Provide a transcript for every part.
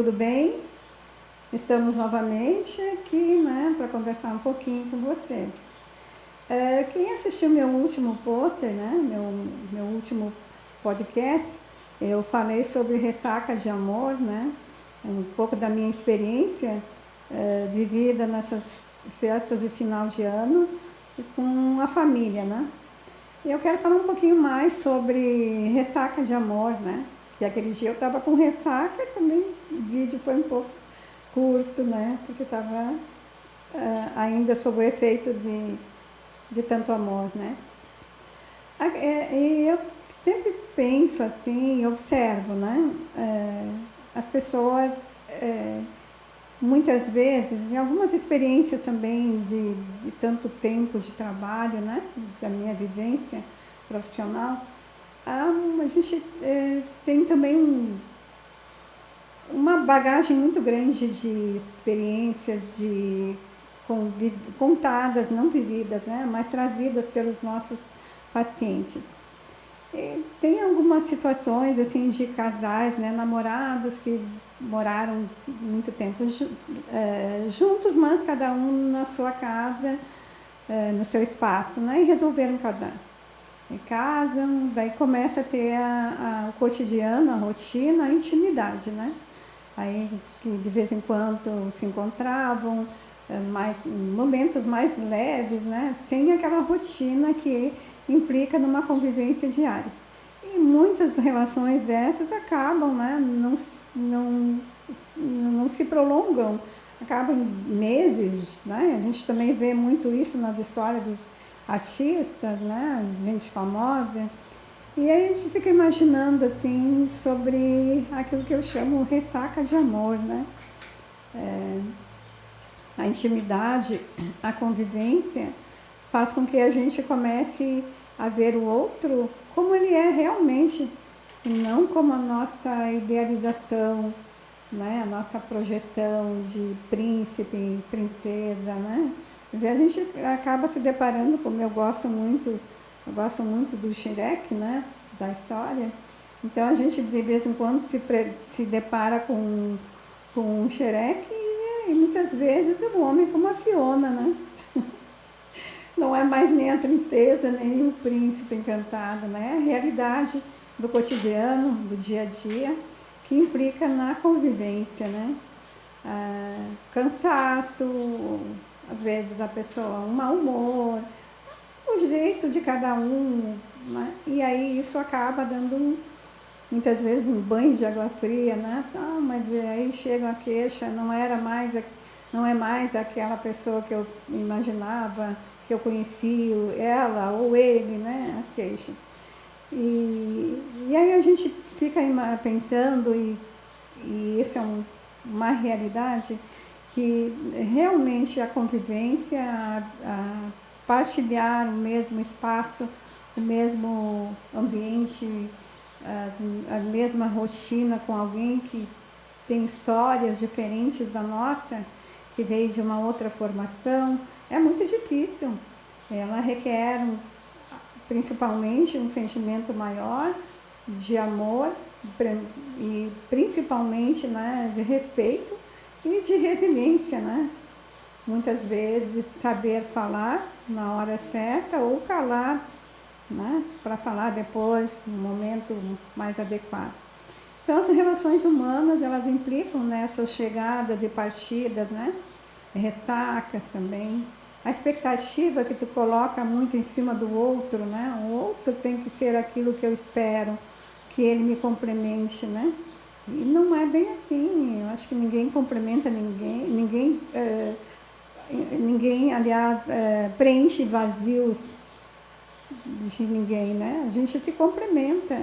tudo bem? Estamos novamente aqui, né, para conversar um pouquinho com vocês. Quem assistiu meu último post, né, meu último podcast, eu falei sobre ressaca de amor, né, um pouco da minha experiência vivida nessas festas de final de ano e com a família, né. E eu quero falar um pouquinho mais sobre ressaca de amor, né, que aquele dia eu estava com ressaca e também o vídeo foi um pouco curto, né? Porque estava ainda sob o efeito de tanto amor, né? E eu sempre penso assim, observo, né? As pessoas, muitas vezes, em algumas experiências também de tanto tempo de trabalho, né? Da minha vivência profissional, a gente tem também uma bagagem muito grande de experiências contadas, não vividas, né, mas trazidas pelos nossos pacientes. E tem algumas situações assim de casais, né, namorados que moraram muito tempo juntos, mas cada um na sua casa, no seu espaço, né, e resolveram casar. E casam, daí começa a ter o cotidiano, a rotina, a intimidade, né? Aí que de vez em quando se encontravam, momentos mais leves, né? Sem aquela rotina que implica numa convivência diária. E muitas relações dessas acabam, né? Não se prolongam, acabam em meses, né? A gente também vê muito isso nas histórias dos artistas, né? Gente famosa. E aí a gente fica imaginando assim sobre aquilo que eu chamo ressaca de amor, né? A intimidade, a convivência faz com que a gente comece a ver o outro como ele é realmente, e não como a nossa idealização, né? A nossa projeção de príncipe, princesa, né? E a gente acaba se deparando, como eu gosto muito do Shrek, né? Da história. Então a gente de vez em quando se depara com um Shrek e muitas vezes o homem como a Fiona, né? Não é mais nem a princesa, nem o príncipe encantado, né? É a realidade do cotidiano, do dia a dia, que implica na convivência, né? Cansaço, às vezes a pessoa, um mau humor, o jeito de cada um, né? E aí isso acaba dando muitas vezes um banho de água fria, né? Mas aí chega a queixa, não é mais aquela pessoa que eu imaginava, que eu conheci, ela ou ele, né? A queixa. E aí a gente fica pensando, e isso é uma realidade, que realmente a convivência, a partilhar o mesmo espaço, o mesmo ambiente, a mesma rotina com alguém que tem histórias diferentes da nossa, que veio de uma outra formação, é muito difícil. Ela requer principalmente um sentimento maior de amor e principalmente, né, de respeito e de resiliência, né? Muitas vezes saber falar na hora certa ou calar, né, para falar depois, no momento mais adequado. Então, as relações humanas, elas implicam nessas chegadas e partidas, né? Ressacas também. A expectativa que tu coloca muito em cima do outro, né? O outro tem que ser aquilo que eu espero, que ele me complemente, né? E não é bem assim. Eu acho que ninguém complementa ninguém, aliás, preenche vazios de ninguém, né? A gente se complementa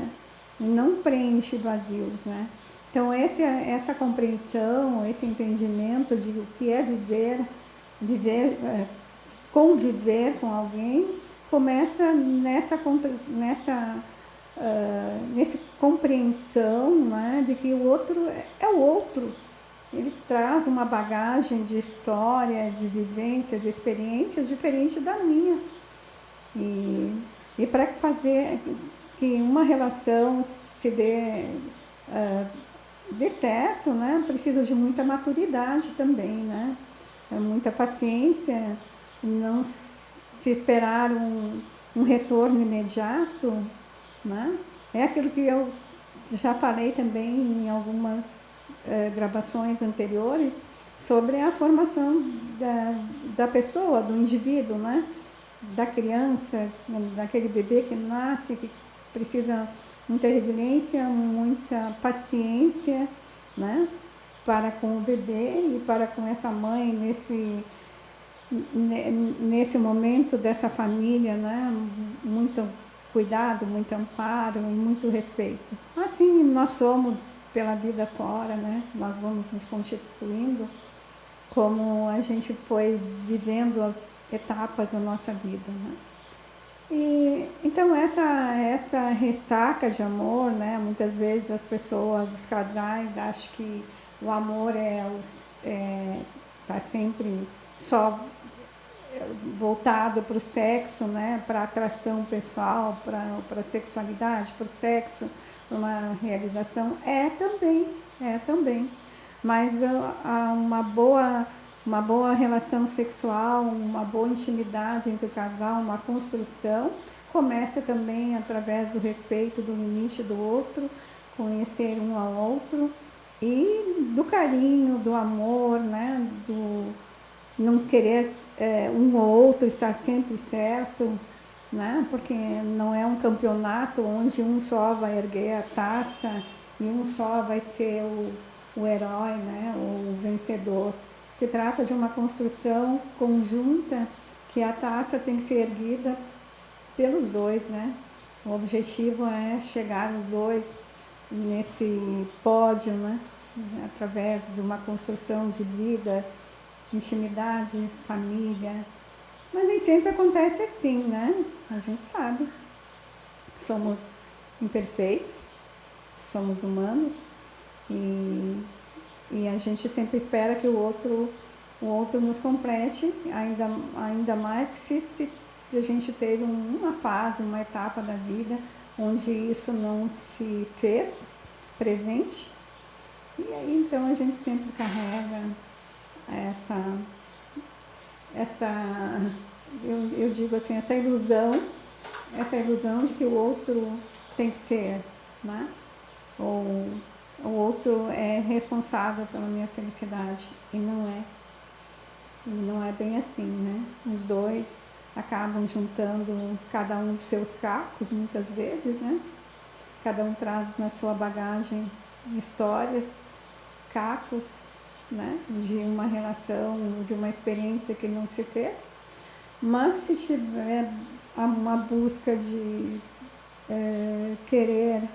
e não preenche vazios, né? Então essa compreensão, esse entendimento de o que é conviver com alguém, começa nessa compreensão, né, de que o outro é o outro. Ele traz uma bagagem de história, de vivência, de experiências diferente da minha. E para fazer que uma relação se dê dê certo, né? Precisa de muita maturidade também, né? Muita paciência, não se esperar um retorno imediato, né? É aquilo que eu já falei também em algumas gravações anteriores sobre a formação da pessoa, do indivíduo, né? Da criança, daquele bebê que nasce, que precisa muita resiliência, muita paciência, né? Para com o bebê e para com essa mãe nesse momento dessa família, né? Muito cuidado, muito amparo e muito respeito. Assim nós somos pela vida fora, né? Nós vamos nos constituindo como a gente foi vivendo as etapas da nossa vida, né? E então essa ressaca de amor, né? Muitas vezes as pessoas, os casais, acham que o amor tá sempre só voltado para o sexo, né? Para a atração pessoal, para a sexualidade, para o sexo, para uma realização. É também. Mas há uma boa relação sexual, uma boa intimidade entre o casal, uma construção, começa também através do respeito do limite do outro, conhecer um ao outro e do carinho, do amor, né? Do não querer um ou outro estar sempre certo, né? Porque não é um campeonato onde um só vai erguer a taça e um só vai ser o herói, né? O vencedor. Se trata de uma construção conjunta que a taça tem que ser erguida pelos dois, né? O objetivo é chegar os dois nesse pódio, né? Através de uma construção de vida, intimidade, família. Mas nem sempre acontece assim, né? A gente sabe. Somos imperfeitos, somos humanos e, e a gente sempre espera que o outro nos complete, ainda mais que se a gente teve uma fase, uma etapa da vida onde isso não se fez presente. E aí então a gente sempre carrega essa eu digo assim, essa ilusão de que o outro tem que ser, né? Ou o outro é responsável pela minha felicidade e não é. E não é bem assim, né? Os dois acabam juntando cada um dos seus cacos muitas vezes, né? Cada um traz na sua bagagem histórias, cacos, né? De uma relação, de uma experiência que não se fez. Mas se tiver uma busca de querer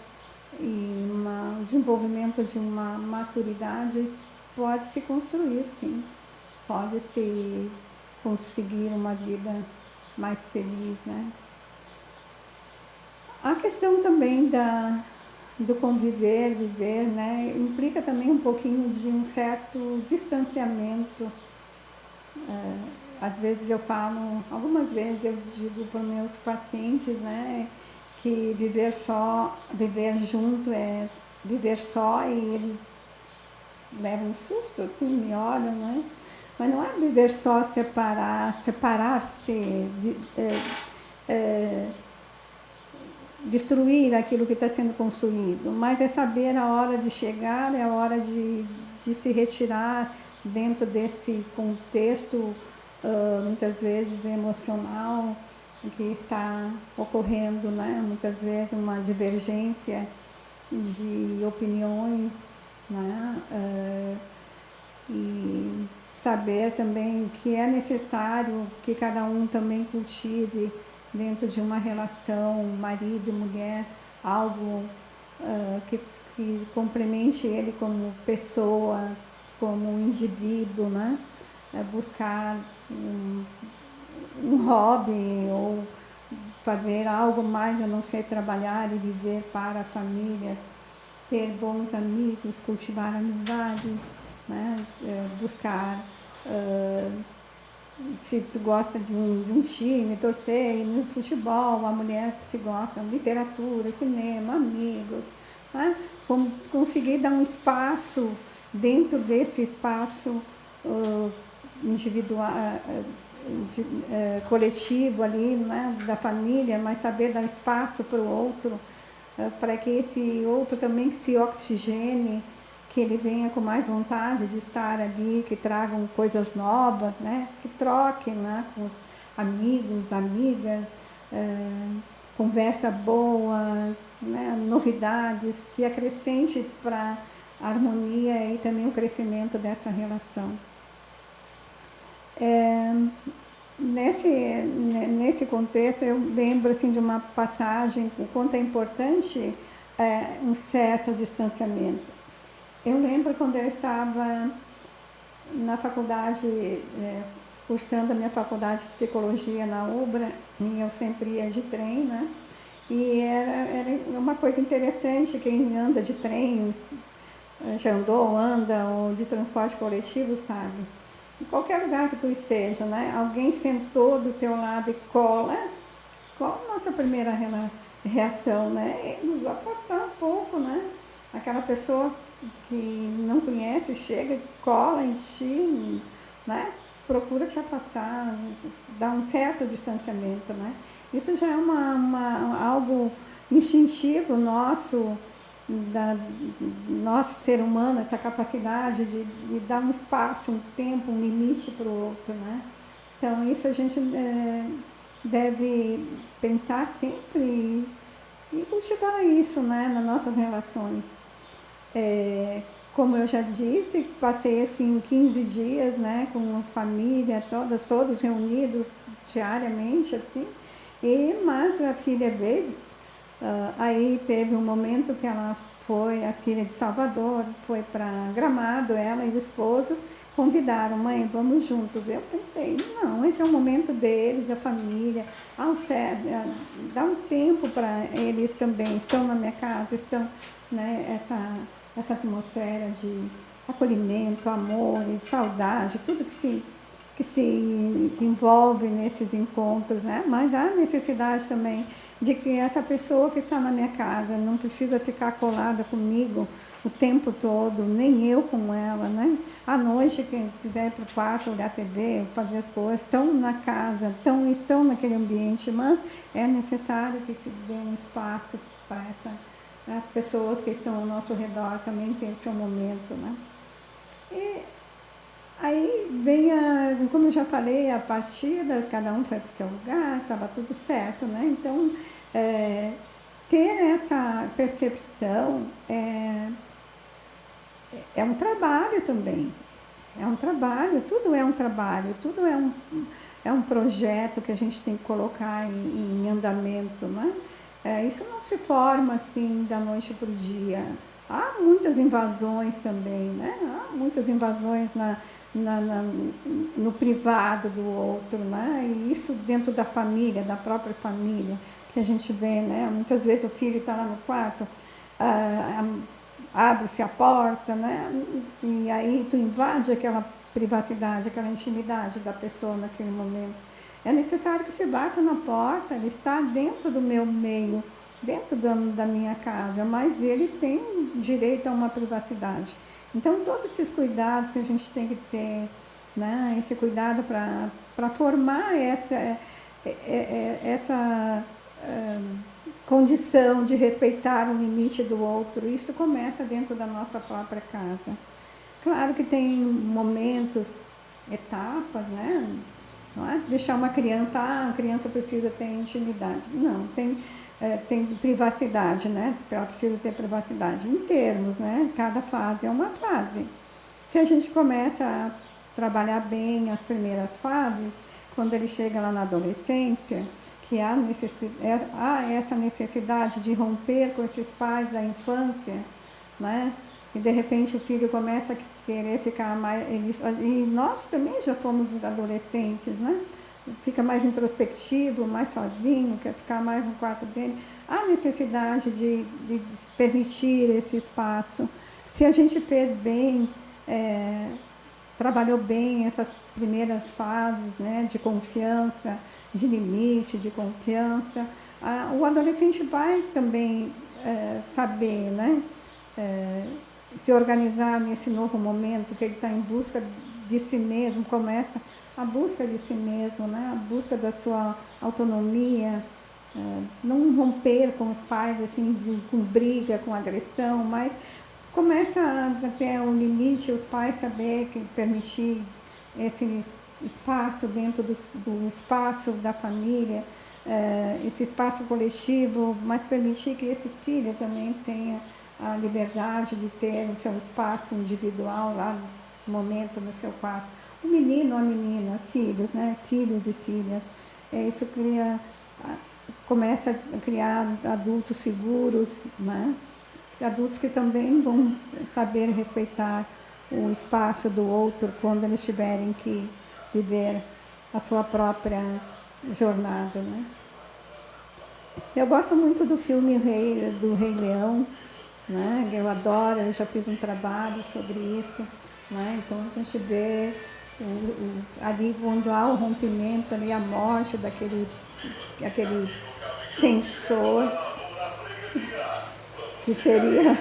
e um desenvolvimento de uma maturidade, pode se construir, sim. Pode se conseguir uma vida mais feliz, né? A questão também do conviver, viver, né? Implica também um pouquinho de um certo distanciamento. Às vezes eu falo, algumas vezes eu digo para meus pacientes, né, que viver junto é viver só e eles levam um susto, assim, me olham, né? Mas não é viver só separar-se, destruir aquilo que está sendo construído, mas é saber a hora de chegar, é a hora de se retirar dentro desse contexto, muitas vezes emocional, que está ocorrendo, né? Muitas vezes uma divergência de opiniões, né? E saber também que é necessário que cada um também cultive dentro de uma relação marido e mulher algo que complemente ele como pessoa, como indivíduo, né? Buscar um hobby ou fazer algo mais a não ser trabalhar e viver para a família, ter bons amigos, cultivar amizade, né? Buscar se tu gosta de um time, torcer no futebol, a mulher se gosta de literatura, cinema, amigos, né? Vamos conseguir dar um espaço dentro desse espaço individual, coletivo ali, né, da família, mas saber dar espaço para o outro, para que esse outro também se oxigene, que ele venha com mais vontade de estar ali, que tragam coisas novas, né, que troquem, né, com os amigos, amigas, conversa boa, né, novidades, que acrescente para a harmonia e também o crescimento dessa relação. Nesse contexto, eu lembro assim, de uma passagem, o quanto é importante um certo distanciamento. Eu lembro quando eu estava na faculdade, cursando a minha faculdade de psicologia na UBRA, e eu sempre ia de trem, né? E era uma coisa interessante, quem anda de trem, já andou, anda, ou de transporte coletivo, sabe? Em qualquer lugar que tu esteja, né? Alguém sentou do teu lado e cola, qual a nossa primeira reação, né? É nos afastar um pouco, né? Aquela pessoa que não conhece, chega, cola em ti, né? Procura te afastar, dar um certo distanciamento, né? Isso já é algo instintivo nosso, nosso ser humano, essa capacidade de dar um espaço, um tempo, um limite para o outro, né? Então, isso a gente deve pensar sempre e cultivar isso, né, nas nossas relações. Como eu já disse, passei assim 15 dias, né, com a família, todos reunidos diariamente, assim, mas a filha veio, aí teve um momento que ela foi, a filha de Salvador, foi para Gramado, ela e o esposo convidaram, mãe, vamos juntos. Eu pensei, não, esse é o momento deles, da família, dá um tempo para eles também, estão na minha casa, estão, né, essa atmosfera de acolhimento, amor, saudade, tudo que envolve nesses encontros, né? Mas há necessidade também de que essa pessoa que está na minha casa não precisa ficar colada comigo o tempo todo, nem eu com ela, né? À noite, quem quiser ir para o quarto, olhar a TV, fazer as coisas, estão na casa, estão naquele ambiente, mas é necessário que se dê um espaço para as pessoas que estão ao nosso redor também ter o seu momento, né? E aí vem como eu já falei, a partida, cada um foi para o seu lugar, estava tudo certo, né? Então, ter essa percepção é um trabalho também. É um trabalho, tudo é um projeto que a gente tem que colocar em andamento, né? Isso não se forma assim da noite para o dia. Há muitas invasões também, né? Há muitas invasões no privado do outro, né? E isso dentro da família, da própria família, que a gente vê, né? Muitas vezes o filho está lá no quarto, abre-se a porta, né? E aí tu invade aquela privacidade, aquela intimidade da pessoa naquele momento. É necessário que se bata na porta, ele está dentro do meu meio, dentro da minha casa, mas ele tem direito a uma privacidade. Então, todos esses cuidados que a gente tem que ter, né? Esse cuidado para formar essa condição de respeitar o limite do outro, isso começa dentro da nossa própria casa. Claro que tem momentos, etapas, né? Não é deixar uma criança, a criança precisa ter intimidade. Não, tem privacidade, né? Ela precisa ter privacidade em termos, né? Cada fase é uma fase. Se a gente começa a trabalhar bem as primeiras fases, quando ele chega lá na adolescência, que há essa necessidade de romper com esses pais da infância, né? E de repente o filho começa a querer ficar mais. E nós também já fomos adolescentes, né? Fica mais introspectivo, mais sozinho, quer ficar mais no quarto dele. Há necessidade de permitir esse espaço. Se a gente fez bem, trabalhou bem essas primeiras fases, né, de confiança, de limite, de confiança, o adolescente vai também saber, né? Se organizar nesse novo momento, que ele está em busca de si mesmo, começa a busca de si mesmo, né? A busca da sua autonomia, não romper com os pais, assim, com briga, com agressão, mas começa até um limite, os pais saber que permitir esse espaço dentro do espaço da família, esse espaço coletivo, mas permitir que esse filho também tenha a liberdade de ter o seu espaço individual lá, no momento no seu quarto. O menino ou a menina, filhos, né? Filhos e filhas. Isso começa a criar adultos seguros, né? Adultos que também vão saber respeitar o espaço do outro quando eles tiverem que viver a sua própria jornada, né? Eu gosto muito do filme do Rei Leão, né? Eu adoro, eu já fiz um trabalho sobre isso, né? Então a gente vê ali quando há o rompimento, ali a morte aquele sensor que seria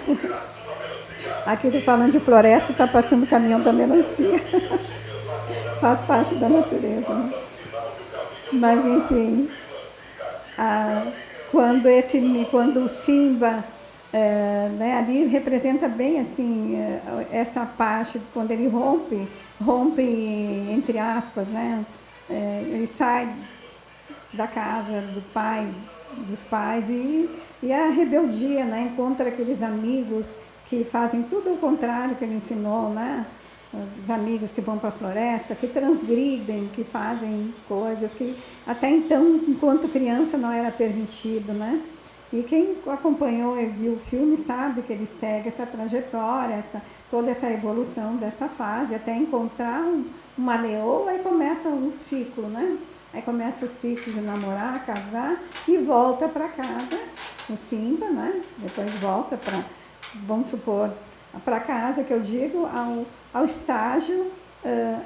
aqui tô falando de floresta, está passando o caminhão da melancia. Faz parte da natureza, né? Mas enfim, quando o Simba, né, ali representa bem assim, essa parte, quando ele rompe entre aspas, né? Ele sai da casa dos pais e a rebeldia, né? Encontra aqueles amigos que fazem tudo o contrário que ele ensinou, né? Os amigos que vão para a floresta, que transgridem, que fazem coisas que até então, enquanto criança, não era permitido, né? E quem acompanhou e viu o filme sabe que ele segue essa trajetória, toda essa evolução dessa fase, até encontrar uma leoa e começa um ciclo, né? Aí começa o ciclo de namorar, casar e volta para casa, o Simba, né? Depois volta para, vamos supor, para casa, que eu digo, ao estágio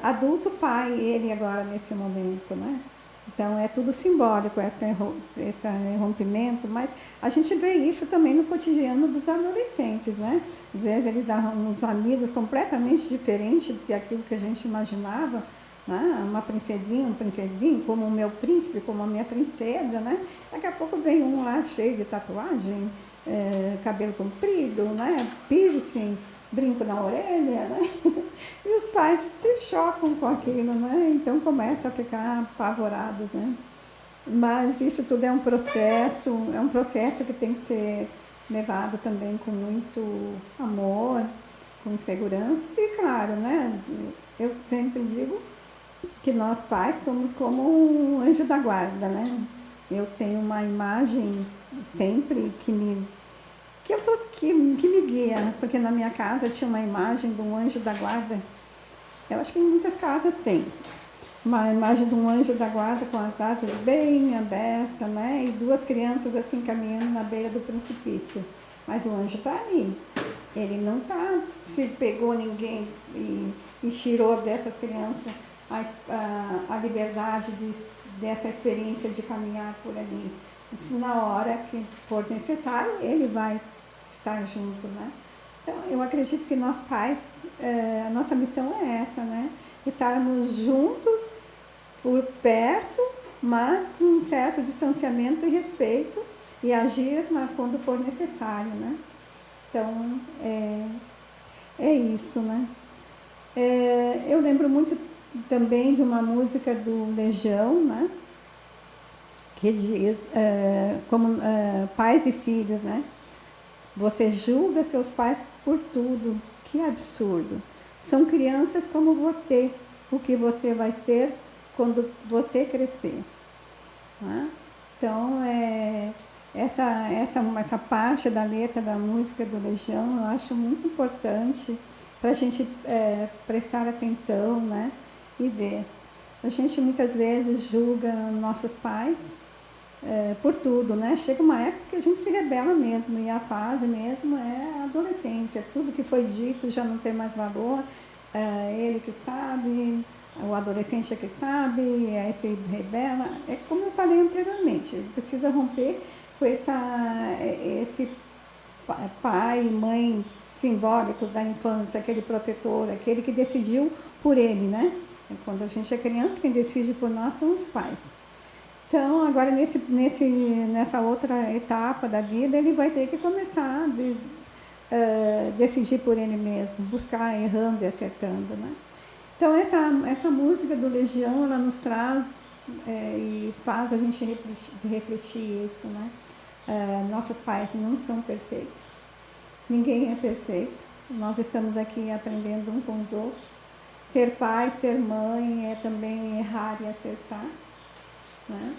adulto pai, ele agora nesse momento, né? Então é tudo simbólico, esse rompimento, mas a gente vê isso também no cotidiano dos adolescentes, né? Às vezes eles dão uns amigos completamente diferentes do que aquilo que a gente imaginava, né? Uma princesinha, um princesinho, como o meu príncipe, como a minha princesa, né? Daqui a pouco vem um lá cheio de tatuagem, cabelo comprido, né? Piercing, brinco na orelha, né? E os pais se chocam com aquilo, né? Então começam a ficar apavorados, né? Mas isso tudo é um processo que tem que ser levado também com muito amor, com segurança e claro, né? Eu sempre digo que nós pais somos como um anjo da guarda, né? Eu tenho uma imagem sempre que me guia, porque na minha casa tinha uma imagem de um anjo da guarda. Eu acho que em muitas casas tem uma imagem de um anjo da guarda com as asas bem abertas, né? E duas crianças assim caminhando na beira do precipício. Mas o anjo está ali. Ele não está, se pegou ninguém e tirou dessas crianças a liberdade dessa experiência de caminhar por ali. Se na hora que for necessário, ele vai estar junto, né? Então, eu acredito que nós pais, a nossa missão é essa, né? Estarmos juntos, por perto, mas com um certo distanciamento e respeito, e agir quando for necessário, né? Então, é isso, né? Eu lembro muito também de uma música do Legião, né? Que diz, como pais e filhos, né? Você julga seus pais por tudo, que absurdo. São crianças como você, o que você vai ser quando você crescer. Né? Então, essa parte da letra da música do Legião eu acho muito importante para a gente prestar atenção, né? E ver. A gente muitas vezes julga nossos pais por tudo, né? Chega uma época que a gente se rebela mesmo, e a fase mesmo é a adolescência. Tudo que foi dito já não tem mais valor, ele que sabe, o adolescente é que sabe, aí se rebela. É como eu falei anteriormente, precisa romper com esse pai e mãe simbólico da infância, aquele protetor, aquele que decidiu por ele, né? Quando a gente é criança, quem decide por nós são os pais. Então, agora nessa outra etapa da vida, ele vai ter que começar a decidir por ele mesmo, buscar errando e acertando, né? Então, essa música do Legião, ela nos traz e faz a gente refletir isso, né? Nossos pais não são perfeitos, ninguém é perfeito, nós estamos aqui aprendendo um com os outros. Ser pai, ser mãe é também errar e acertar, né?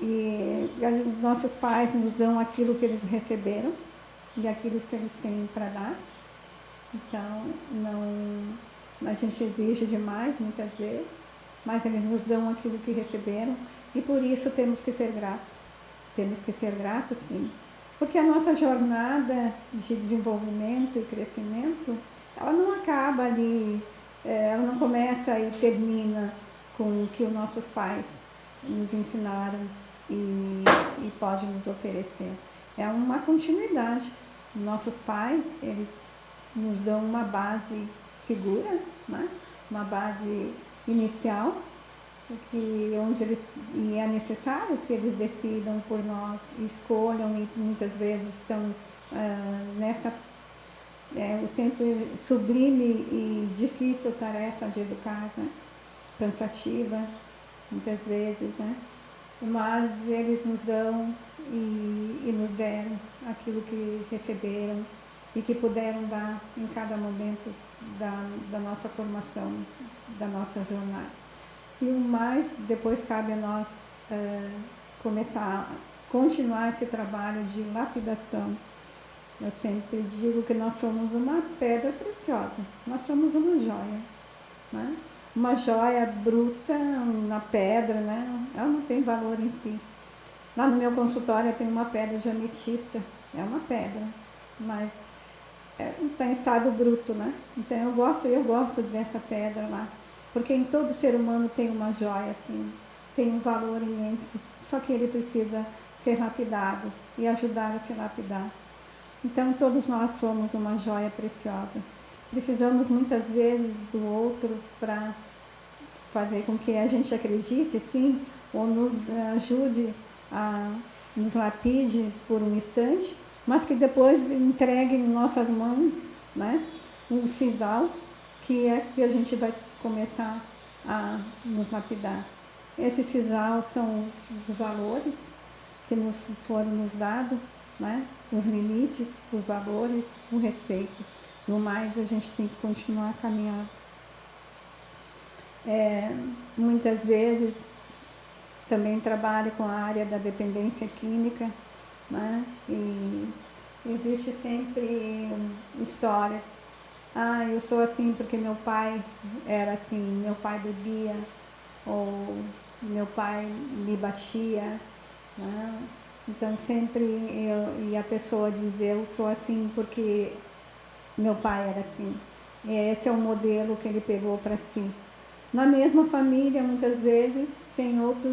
E nossos pais nos dão aquilo que eles receberam e aquilo que eles têm para dar. Então, a gente exige demais muitas vezes, mas eles nos dão aquilo que receberam e por isso temos que ser gratos. Temos que ser gratos, sim. Porque a nossa jornada de desenvolvimento e crescimento, ela não acaba ali, ela não começa e termina com o que os nossos pais nos ensinaram e pode nos oferecer. É uma continuidade. Nossos pais, eles nos dão uma base segura, né? Uma base inicial, e é necessário que eles decidam por nós, escolham e muitas vezes estão nessa sempre sublime e difícil tarefa de educar, né? Cansativa, muitas vezes, né? Mas eles nos dão e nos deram aquilo que receberam e que puderam dar em cada momento da nossa formação, da nossa jornada. E o mais, depois cabe a nós continuar esse trabalho de lapidação. Eu sempre digo que nós somos uma pedra preciosa, nós somos uma joia, né? Uma joia bruta na pedra, né? Ela não tem valor em si. Lá no meu consultório eu tenho uma pedra de ametista, é uma pedra, mas está em estado bruto, né? Então eu gosto dessa pedra lá, porque em todo ser humano tem uma joia, assim, tem um valor imenso, só que ele precisa ser lapidado e ajudar a se lapidar. Então todos nós somos uma joia preciosa. Precisamos muitas vezes do outro para fazer com que a gente acredite, sim, ou nos ajude nos lapide por um instante, mas que depois entregue em nossas mãos, né, um sinal que a gente vai começar a nos lapidar. Esse sinal são os valores que foram nos dados, né, os limites, os valores, o respeito. No mais, a gente tem que continuar caminhando. Muitas vezes também trabalho com a área da dependência química, né? E existe sempre história. Eu sou assim porque meu pai era assim, meu pai bebia, ou meu pai me batia, né? Então sempre e a pessoa diz, eu sou assim porque meu pai era assim. E esse é o modelo que ele pegou para si. Na mesma família, muitas vezes, tem outro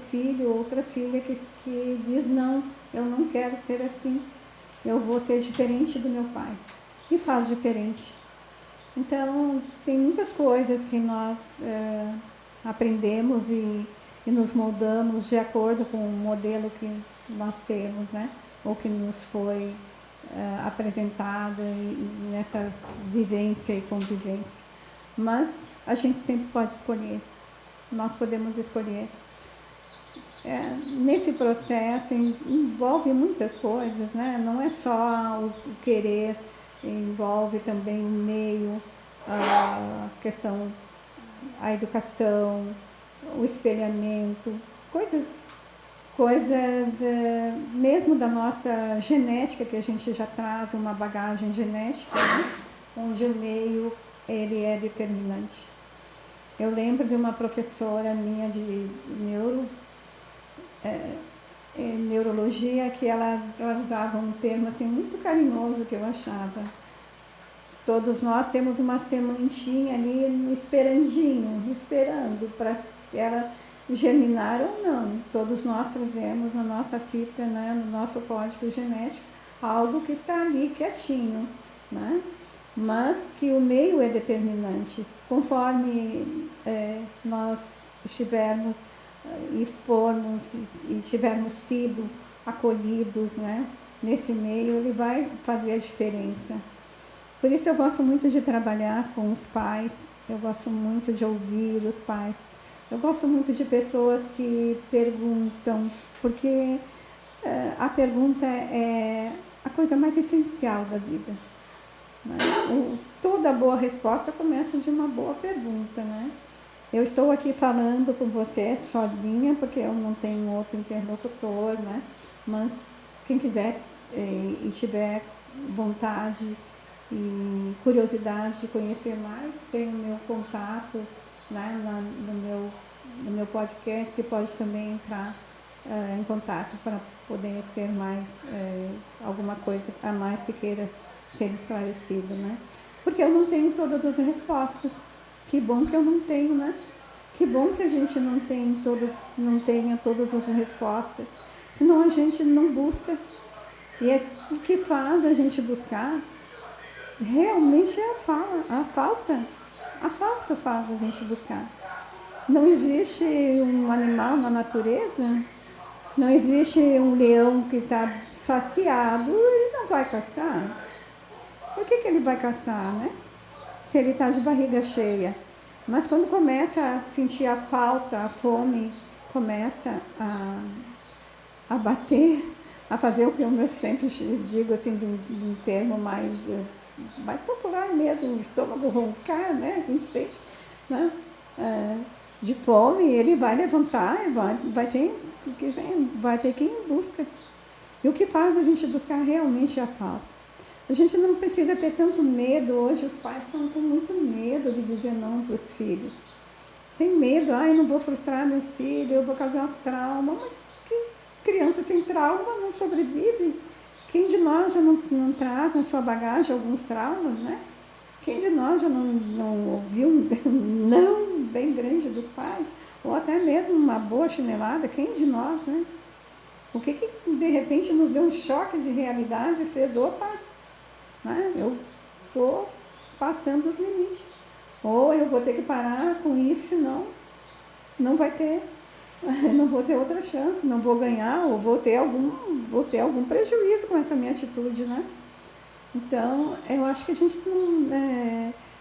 filho, outra filha que diz, não, eu não quero ser assim, eu vou ser diferente do meu pai. E faz diferente. Então, tem muitas coisas que nós aprendemos e nos moldamos de acordo com o modelo que nós temos, né? Ou que nos foi apresentado nessa vivência e convivência. Mas a gente sempre pode escolher, nós podemos escolher. Nesse processo envolve muitas coisas, né? Não é só o querer, envolve também o meio, a questão, a educação, o espelhamento, coisas mesmo da nossa genética, que a gente já traz uma bagagem genética, né? Onde o meio ele é determinante. Eu lembro de uma professora minha de neurologia que ela usava um termo assim, muito carinhoso que eu achava. Todos nós temos uma sementinha ali no esperandinho, esperando para ela germinar ou não. Todos nós trazemos na nossa fita, né, no nosso código genético, algo que está ali quietinho, né? Mas que o meio é determinante. Conforme nós estivermos e formos e tivermos sido acolhidos, né, nesse meio, ele vai fazer a diferença. Por isso eu gosto muito de trabalhar com os pais, eu gosto muito de ouvir os pais, eu gosto muito de pessoas que perguntam, porque a pergunta é a coisa mais essencial da vida. Né? Toda boa resposta começa de uma boa pergunta, né? Eu estou aqui falando com você sozinha, porque eu não tenho outro interlocutor, né? Mas quem quiser e tiver vontade e curiosidade de conhecer mais, tem o meu contato, né, no meu podcast, que pode também entrar em contato para poder ter mais alguma coisa a mais que queira ser esclarecido, né? Porque eu não tenho todas as respostas. Que bom que eu não tenho, né? Que bom que a gente não tenha todas as respostas. Senão a gente não busca. E o que faz a gente buscar realmente é a falta. A falta faz a gente buscar. Não existe um animal na natureza, não existe um leão que está saciado, ele não vai caçar. Por que ele vai caçar, né? Se ele está de barriga cheia. Mas quando começa a sentir a falta, a fome, começa a bater, a fazer o que eu sempre digo, assim, de um termo mais popular mesmo, o estômago roncar, né? A gente sente, né? De fome, ele vai levantar e vai ter que ir em busca. E o que faz a gente buscar realmente a falta? A gente não precisa ter tanto medo. Hoje os pais estão com muito medo de dizer não para os filhos. Tem medo, eu não vou frustrar meu filho, eu vou causar um trauma. Mas que criança sem trauma não sobrevive? Quem de nós já não traz na sua bagagem alguns traumas, né? Quem de nós já não ouviu um não bem grande dos pais? Ou até mesmo uma boa chinelada? Quem de nós, né? O que de repente nos deu um choque de realidade e fez, opa, né? Eu estou passando os limites. Ou eu vou ter que parar com isso, senão não vai ter, não vou ter outra chance, não vou ganhar, ou vou ter algum prejuízo com essa minha atitude, né? Então, eu acho que a gente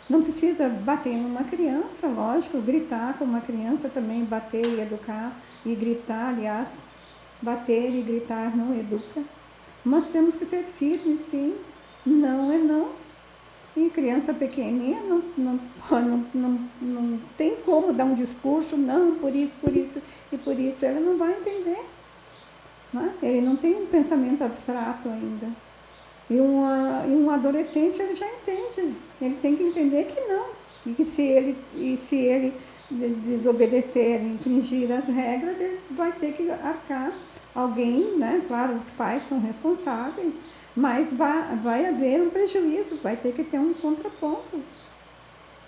não precisa bater numa criança, lógico, gritar com uma criança também, bater e educar, e gritar, aliás, bater e gritar não educa. Mas temos que ser firmes, sim, não é não. E criança pequenininha não tem como dar um discurso, não, por isso e por isso, ela não vai entender. Né? Ele não tem um pensamento abstrato ainda. E um adolescente, ele já entende. Ele tem que entender que não. E que se ele desobedecer, infringir as regras, ele vai ter que arcar. Alguém, né? Claro, os pais são responsáveis, mas vai haver um prejuízo, vai ter que ter um contraponto.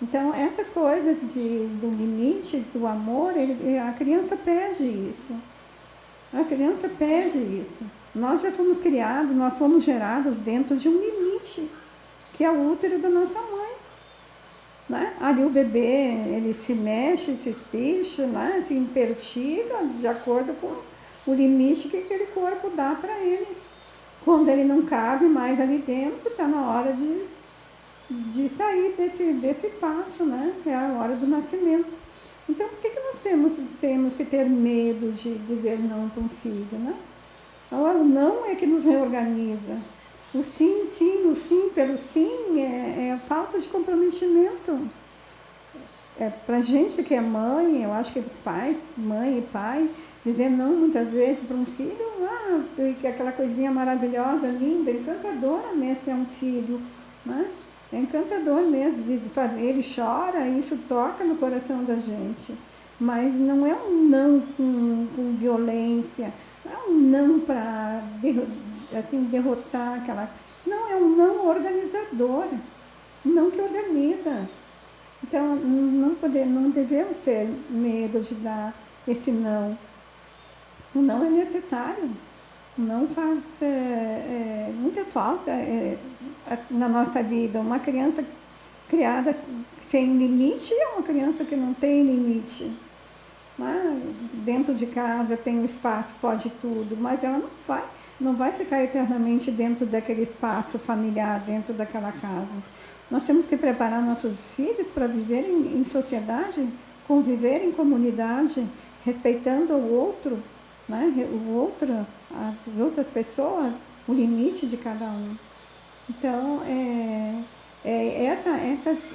Então, essas coisas do limite, do amor, a criança pede isso. A criança pede isso. Nós já fomos criados, nós fomos gerados dentro de um limite, que é o útero da nossa mãe. Né? Ali o bebê, ele se mexe, se espicha, né? Se impertiga de acordo com o limite que aquele corpo dá para ele. Quando ele não cabe mais ali dentro, está na hora de sair desse espaço, né? É a hora do nascimento. Então, por que nós temos que ter medo de dizer não para um filho, né? O não é que nos reorganiza. O sim pelo sim é falta de comprometimento. Para a gente que é mãe, eu acho que os pais, mãe e pai, dizer não muitas vezes para um filho, que é aquela coisinha maravilhosa, linda, encantadora mesmo que é um filho, né? É encantador mesmo, ele chora, isso toca no coração da gente, mas não é um não com violência, não é um não para derrotar aquela... Não, é um não organizador, um não que organiza. Então, não devemos ter medo de dar esse não. O não é necessário. O não faz muita falta na nossa vida. Uma criança criada sem limite é uma criança que não tem limite. Dentro de casa tem um espaço, pode tudo, mas ela não vai ficar eternamente dentro daquele espaço familiar, dentro daquela casa. Nós temos que preparar nossos filhos para viverem em sociedade, conviver em comunidade, respeitando o outro, né? O outro, as outras pessoas, o limite de cada um. Então,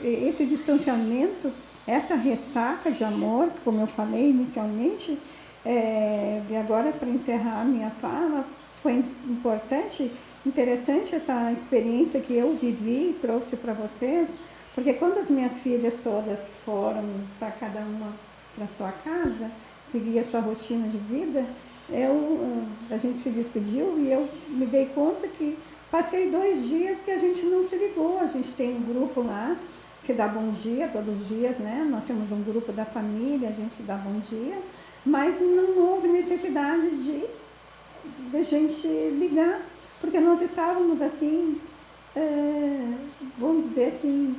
esse distanciamento, essa ressaca de amor, como eu falei inicialmente, e agora para encerrar a minha fala, foi importante, interessante essa experiência que eu vivi e trouxe para vocês, porque quando as minhas filhas todas foram para cada uma para sua casa, seguir a sua rotina de vida, a gente se despediu e eu me dei conta que passei 2 dias que a gente não se ligou. A gente tem um grupo lá, se dá bom dia todos os dias, né? Nós temos um grupo da família, a gente dá bom dia, mas não houve necessidade de gente ligar, porque nós estávamos assim, vamos dizer assim,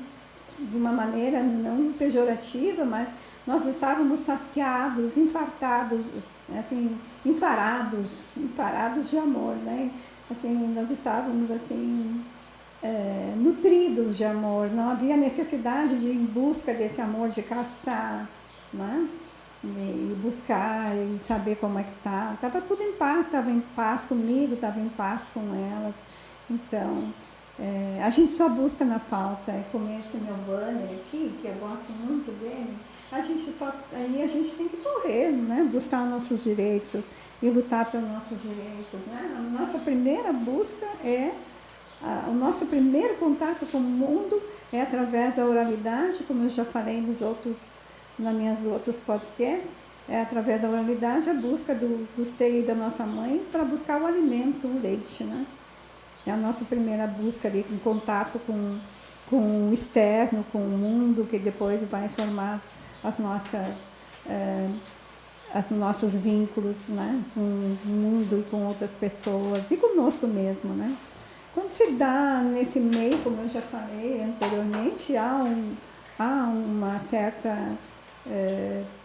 de uma maneira não pejorativa, mas nós estávamos saciados, infartados, assim, enfarados de amor, né? Assim, nós estávamos assim, nutridos de amor, não havia necessidade de ir em busca desse amor, de caçar, né? E buscar e saber como é que tá. Estava tudo em paz, estava em paz comigo, estava em paz com elas. Então, a gente só busca na falta, como esse meu banner aqui, que eu gosto muito dele, aí a gente tem que correr, né? Buscar nossos direitos e lutar pelos nossos direitos, né? A nossa primeira busca o nosso primeiro contato com o mundo é através da oralidade, como eu já falei nas minhas outros podcasts, é através da oralidade a busca do seio da nossa mãe para buscar o alimento, o leite, né? É a nossa primeira busca ali, em contato com o externo, com o mundo, que depois vai formar os nossos vínculos, né? Com o mundo e com outras pessoas, e conosco mesmo, né? Quando se dá nesse meio, como eu já falei anteriormente, há uma certa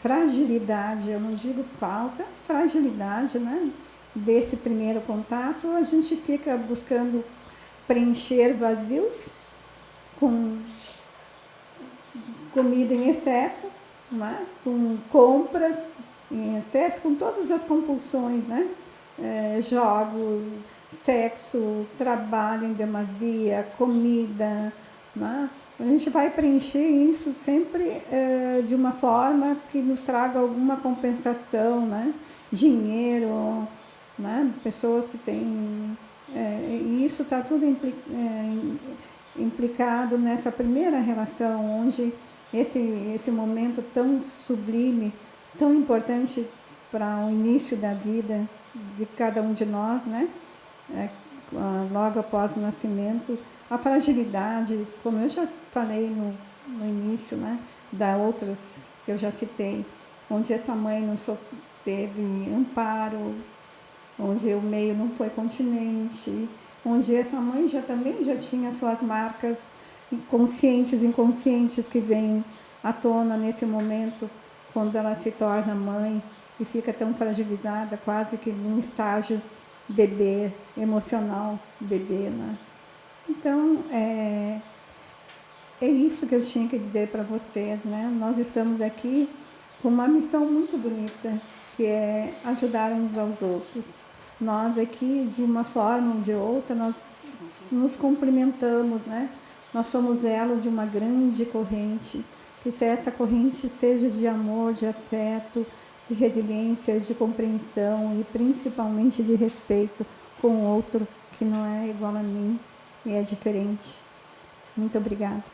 fragilidade, eu não digo falta, fragilidade, né? Desse primeiro contato, a gente fica buscando preencher vazios com comida em excesso, né? Com compras em excesso, com todas as compulsões, né? Jogos, sexo, trabalho em demasia, comida, né? A gente vai preencher isso sempre de uma forma que nos traga alguma compensação, né? Dinheiro, né? Pessoas que têm... e isso está tudo implicado nessa primeira relação, onde esse momento tão sublime, tão importante para o início da vida de cada um de nós, né? Logo após o nascimento, a fragilidade, como eu já falei no início, né? Da outras que eu já citei, onde essa mãe não teve amparo, onde o meio não foi continente, onde essa mãe também já tinha suas marcas conscientes e inconscientes que vêm à tona nesse momento, quando ela se torna mãe e fica tão fragilizada, quase que num estágio bebê, emocional bebê, né? Então, é isso que eu tinha que dizer para vocês, né? Nós estamos aqui com uma missão muito bonita, que é ajudar uns aos outros. Nós aqui, de uma forma ou de outra, nós nos complementamos, né? Nós somos elo de uma grande corrente, que essa corrente seja de amor, de afeto, de resiliência, de compreensão e principalmente de respeito com o outro que não é igual a mim e é diferente. Muito obrigada.